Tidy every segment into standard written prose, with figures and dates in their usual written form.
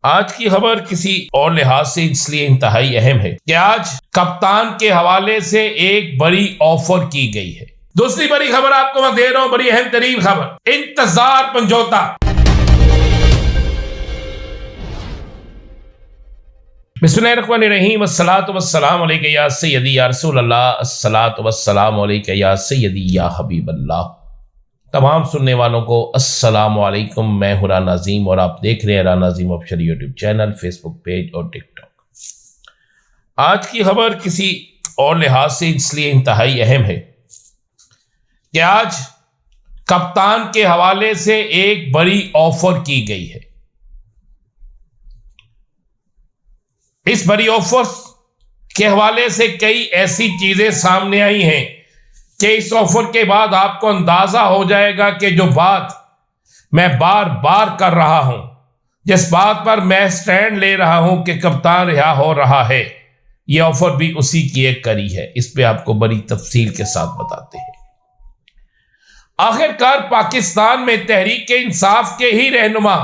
आज की खबर किसी और लिहाज से इसलिए इंतहाई अहम है कि आज कप्तान के हवाले से एक बड़ी ऑफर की गई है। दूसरी बड़ी खबर आपको मैं दे रहा हूं, बड़ी अहम तरीन खबर, इंतजार समझौता। बिस्मिल्लाहिर्रहमानिर्रहीम, अस्सलातु वस्सलामु अलैका या सय्यदी या रसूल अल्लाह, अस्सलातु वस्सलामु अलैका या सय्यदी या हबीब अल्लाह। तमाम सुनने वालों को अस्सलामु अलैकुम। मैं हूं राना अज़ीम और आप देख रहे हैं Rana Azeem official YouTube channel, Facebook page और टिकटॉक। आज की खबर किसी और लिहाज से इसलिए इंतहाई अहम है कि आज कप्तान के हवाले से एक बड़ी ऑफर की गई है। इस बड़ी ऑफर के हवाले से कई ऐसी चीजें सामने आई हैं कि इस ऑफर के बाद आपको अंदाजा हो जाएगा कि जो बात मैं बार बार कर रहा हूं, जिस बात पर मैं स्टैंड ले रहा हूं कि कप्तान रिहा हो रहा है, यह ऑफर भी उसी की एक कड़ी है। इस पे आपको बड़ी तफसील के साथ बताते हैं। आखिरकार पाकिस्तान में तहरीक इंसाफ के ही रहनुमा,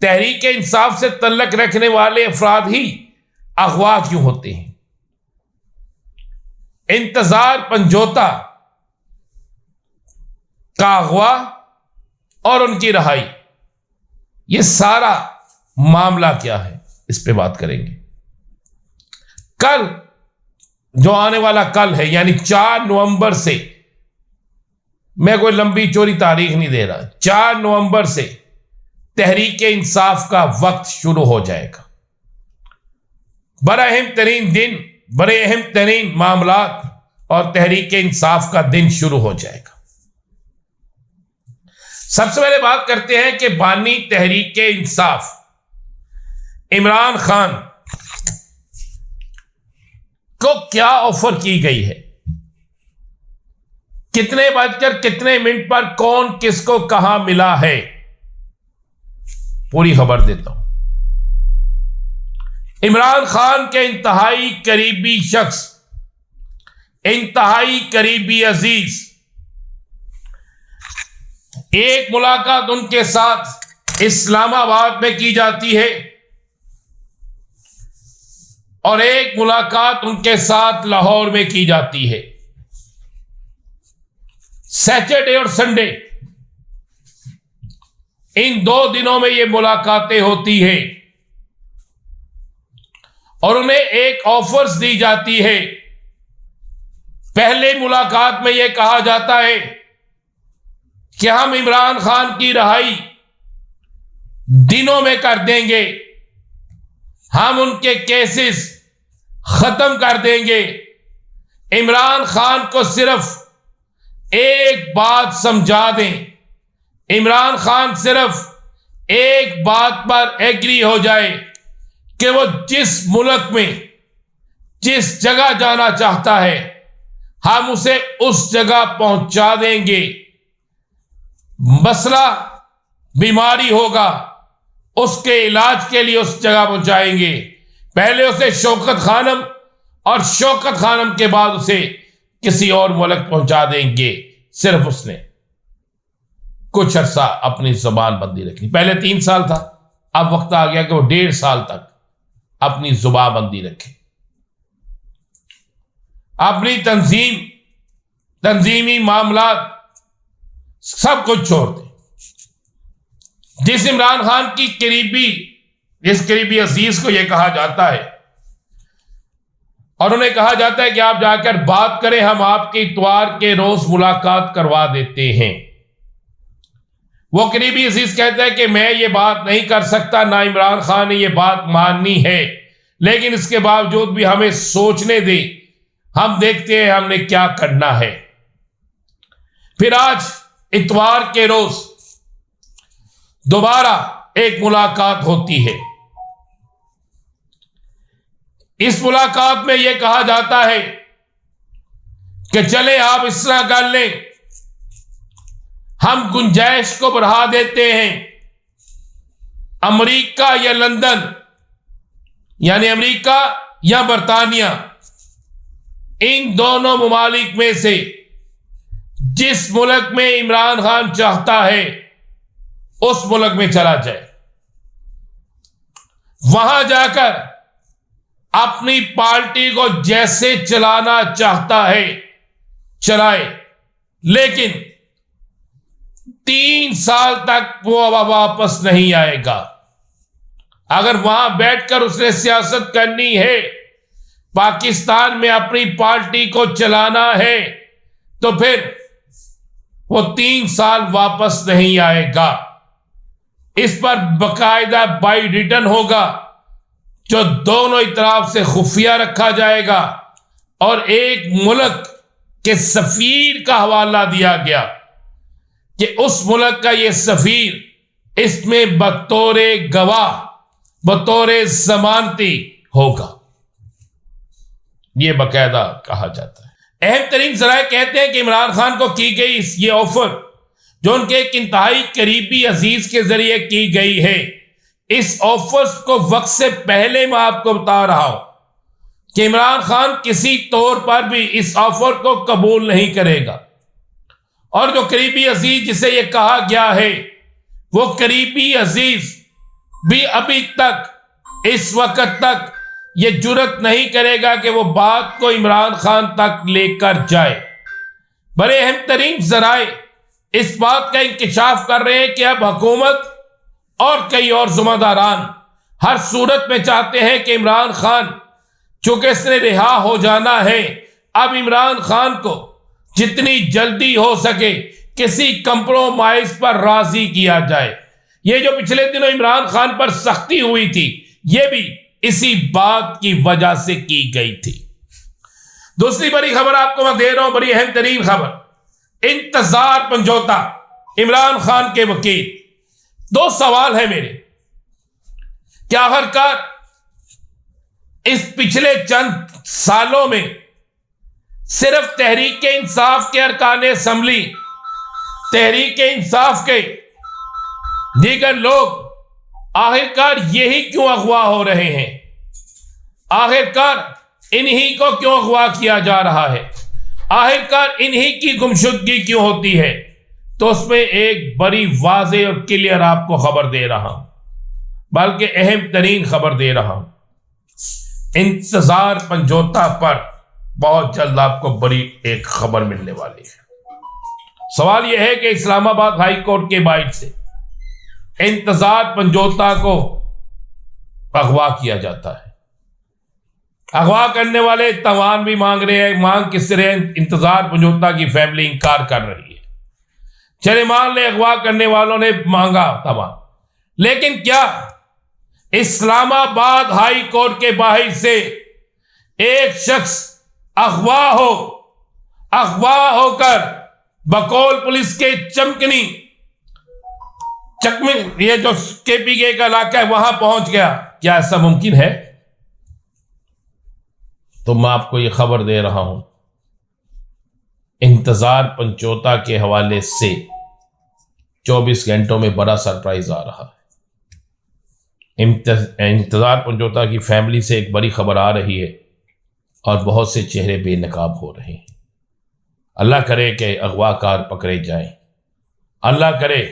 तहरीक इंसाफ से तल्लक रखने वाले अफराद ही अगवा क्यों होते हैं? इंतजार समझौता का अगवा और उनकी रहाई, यह सारा मामला क्या है, इस पे बात करेंगे। कल जो आने वाला कल है, यानी 4 नवंबर से, मैं कोई लंबी चौड़ी तारीख नहीं दे रहा, 4 नवंबर से तहरीक इंसाफ का वक्त शुरू हो जाएगा। बड़ा अहम तरीन दिन, बड़े अहम तरीन मामलात और तहरीक इंसाफ का दिन शुरू हो जाएगा। सबसे पहले बात करते हैं कि बानी तहरीक इंसाफ इमरान खान को क्या ऑफर की गई है, कितने बजकर कितने मिनट पर कौन किसको कहां मिला है, पूरी खबर देता हूं। इमरान खान के इंतहाई करीबी शख्स, इंतहाई करीबी अजीज, एक मुलाकात उनके साथ इस्लामाबाद में की जाती है और एक मुलाकात उनके साथ लाहौर में की जाती है। सैटरडे और संडे, इन 2 दिनों में ये मुलाकातें होती हैं और उन्हें एक ऑफर्स दी जाती है। पहले मुलाकात में यह कहा जाता है कि हम इमरान खान की रिहाई दिनों में कर देंगे, हम उनके केसेस खत्म कर देंगे। इमरान खान को सिर्फ एक बात समझा दें, इमरान खान सिर्फ एक बात पर एग्री हो जाए कि वो जिस मुल्क में जिस जगह जाना चाहता है, हम उसे उस जगह पहुंचा देंगे। मसला बीमारी होगा, उसके इलाज के लिए उस जगह पहुंचाएंगे। पहले उसे शौकत खानम और शौकत खानम के बाद उसे किसी और मुल्क पहुंचा देंगे। सिर्फ उसने कुछ अरसा अपनी जुबान बंदी रखनी। पहले 3 साल था, अब वक्त आ गया कि वो 1.5 साल तक अपनी जुबान बंदी रखे, अपनी तंजीमी मामलात सब कुछ छोड़ दे। जिस इमरान खान की जिस करीबी अजीज को यह कहा जाता है और उन्हें कहा जाता है कि आप जाकर बात करें, हम आपके इतवार के रोज मुलाकात करवा देते हैं, वो करीबी अजीज कहता है कि मैं ये बात नहीं कर सकता, ना इमरान खान ने ये बात माननी है, लेकिन इसके बावजूद भी हमें सोचने दे, हम देखते हैं हमने क्या करना है। फिर आज इतवार के रोज दोबारा एक मुलाकात होती है। इस मुलाकात में यह कहा जाता है कि चले आप इस तरह कर लें, हम गुंजाइश को बढ़ा देते हैं, अमेरिका या लंदन, यानी अमेरिका या बरतानिया, इन दोनों मुमालिक में से जिस मुल्क में इमरान खान चाहता है उस मुल्क में चला जाए। वहां जाकर अपनी पार्टी को जैसे चलाना चाहता है चलाए, लेकिन 3 साल तक वो वापस नहीं आएगा। अगर वहां बैठकर उसने सियासत करनी है, पाकिस्तान में अपनी पार्टी को चलाना है, तो फिर वो 3 साल वापस नहीं आएगा। इस पर बकायदा बाई रिटर्न होगा, जो दोनों इतराफ से खुफिया रखा जाएगा, और एक मुल्क के सफीर का हवाला दिया गया कि उस मुल्क का ये सफीर इसमें बतौर गवाह, बतौर जमानती होगा। ये बकायदा कहा जाता है। अहम तरीन जराए कहते हैं कि इमरान खान को की गई ये ऑफर, जो उनके एक इंतहाई करीबी अजीज के जरिए की गई है, इस ऑफर को वक्त से पहले मैं आपको बता रहा हूं कि इमरान खान किसी तौर पर भी इस ऑफर को कबूल नहीं करेगा। और जो करीबी अजीज जिसे यह कहा गया है, वो करीबी अजीज भी अभी तक, इस वक्त तक ये जुर्रत नहीं करेगा कि वो बात को इमरान खान तक लेकर जाए। बड़े अहम तरीन जराए इस बात का इंकशाफ कर रहे हैं कि अब हुकूमत और कई और जुम्मेदारान हर सूरत में चाहते हैं कि इमरान खान, चूंकि इसने रिहा हो जाना है, अब इमरान खान को जितनी जल्दी हो सके किसी कंप्रोमाइज पर राजी किया जाए। ये जो पिछले दिनों इमरान खान पर सख्ती हुई थी, ये भी इसी बात की वजह से की गई थी। दूसरी बड़ी खबर आपको मैं दे रहा हूं, बड़ी अहम तरीन खबर। इंतजार पंजोता, इमरान खान के वकील। 2 सवाल है मेरे। क्या आखिरकार इस पिछले चंद सालों में सिर्फ तहरीक इंसाफ के अरकान असम्बली, तहरीक इंसाफ के दीगर लोग आखिरकार यही क्यों अगवा हो रहे हैं? आखिरकार इन्हीं को क्यों अगवा किया जा रहा है? आखिरकार इन्हीं की गुमशुदगी क्यों होती है? तो उसमें एक बड़ी वाज़े और क्लियर आपको खबर दे रहा हूं, बल्कि अहम तरीन खबर दे रहा हूं। इंतजार पंजोता पर बहुत जल्द आपको बड़ी एक खबर मिलने वाली है। सवाल यह है कि इस्लामाबाद हाई कोर्ट के बाइट से इंतजार पंजोता को अगवा किया जाता है। अगवा करने वाले तवान भी मांग रहे हैं। मांग किस तरह? इंतजार पंजोता की फैमिली इंकार कर रही है। चले मान ले अगवा करने वालों ने मांगा तवान, लेकिन क्या इस्लामाबाद हाई कोर्ट के बाहर से एक शख्स अगवा होकर बकौल पुलिस के चकमी, ये जो केपीके का इलाका है, वहां पहुंच गया? क्या ऐसा मुमकिन है? तो मैं आपको यह खबर दे रहा हूं, इंतजार पंचोता के हवाले से 24 घंटों में बड़ा सरप्राइज आ रहा है। इंतजार पंचोता की फैमिली से एक बड़ी खबर आ रही है और बहुत से चेहरे बेनकाब हो रहे हैं। अल्लाह करे कि अगवाकार पकड़े जाएं, अल्लाह करे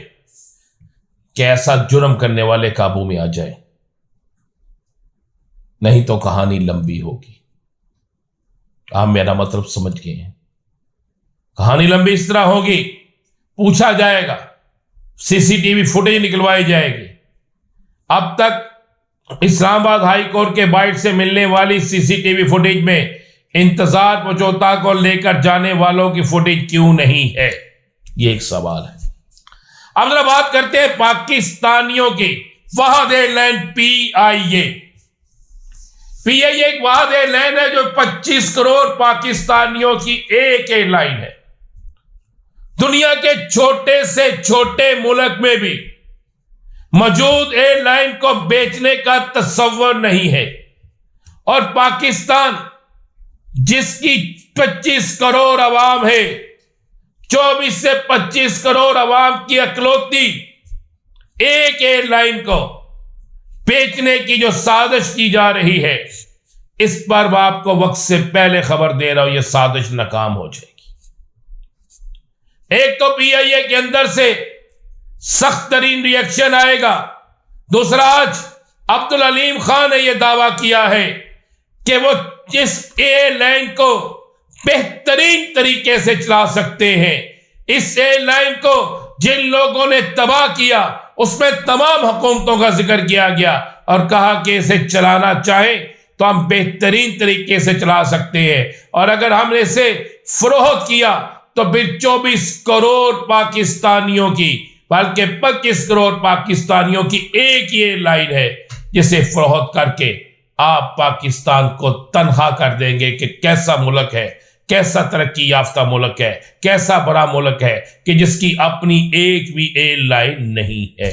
कि ऐसा जुर्म करने वाले काबू में आ जाए, नहीं तो कहानी लंबी होगी। आप मेरा मतलब समझ गए हैं। कहानी लंबी इस तरह होगी, पूछा जाएगा, सीसीटीवी फुटेज निकलवाई जाएगी। अब तक इस्लामाबाद हाई कोर्ट के बाइट से मिलने वाली सीसीटीवी फुटेज में इंतजार पंजोता को लेकर जाने वालों की फुटेज क्यों नहीं है? ये एक सवाल है। अब जरा बात करते हैं पाकिस्तानियों की। वहाद एयरलाइन पीआईए एक वहाद एयरलाइन है जो 25 करोड़ पाकिस्तानियों की एक एयरलाइन है। दुनिया के छोटे से छोटे मुल्क में भी मौजूद एयरलाइन को बेचने का तस्वर नहीं है, और पाकिस्तान जिसकी 25 करोड़ अवाम है, 24 से 25 करोड़ अवाम की अकलौती एक एयरलाइन को बेचने की जो साजिश की जा रही है, इस पर मैं आपको वक्त से पहले खबर दे रहा हूं, यह साजिश नाकाम हो जाएगी। एक तो पीआईए के अंदर से सख्त तरीन रिएक्शन आएगा, दूसरा आज अब्दुल हलीम खान ने यह दावा किया है कि वो इस एयरलाइन को बेहतरीन तरीके से चला सकते हैं। इस एयरलाइन को जिन लोगों ने तबाह किया उसमें तमाम हुकूमतों का जिक्र किया गया और कहा कि इसे चलाना चाहे तो हम बेहतरीन तरीके से चला सकते हैं, और अगर हमने इसे फरोख्त किया तो फिर 24 करोड़ पाकिस्तानियों की, बल्कि 25 करोड़ पाकिस्तानियों की एक ही एयरलाइन है जिसे फरोख्त करके आप पाकिस्तान को तनहा कर देंगे कि कैसा मुल्क है, कैसा तरक्की याफ्ता मुल्क है, कैसा बड़ा मुल्क है कि जिसकी अपनी एक भी एयरलाइन नहीं है।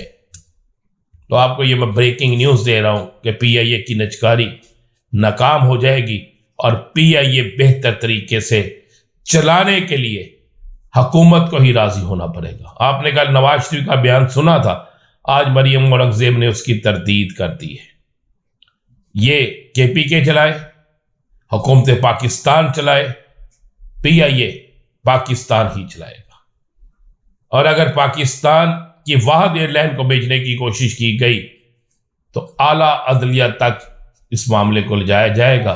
तो आपको ये मैं ब्रेकिंग न्यूज़ दे रहा हूं कि पीआईए की नचकारी नाकाम हो जाएगी और पीआईए बेहतर तरीके से चलाने के लिए हुकूमत को ही राजी होना पड़ेगा। आपने कल नवाज शरीफ का बयान सुना था, आज मरियम औरंगजेब ने उसकी तरदीद कर दी है। ये केपीके चलाए, हुकूमत पाकिस्तान चलाए, पीआईए पाकिस्तान ही चलाएगा। और अगर पाकिस्तान की वाहिद एयरलाइन को बेचने की कोशिश की गई तो आला अदलिया तक इस मामले को ले जाया जाएगा।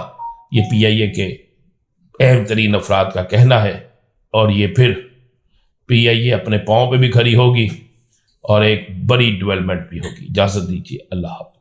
ये पीआईए के अहम तरीन अफराद का कहना है, और ये फिर पीआईए अपने पांव पे भी खड़ी होगी और एक बड़ी डेवलपमेंट भी होगी। इजाज़त दीजिए, अल्लाह हाफ़िज़।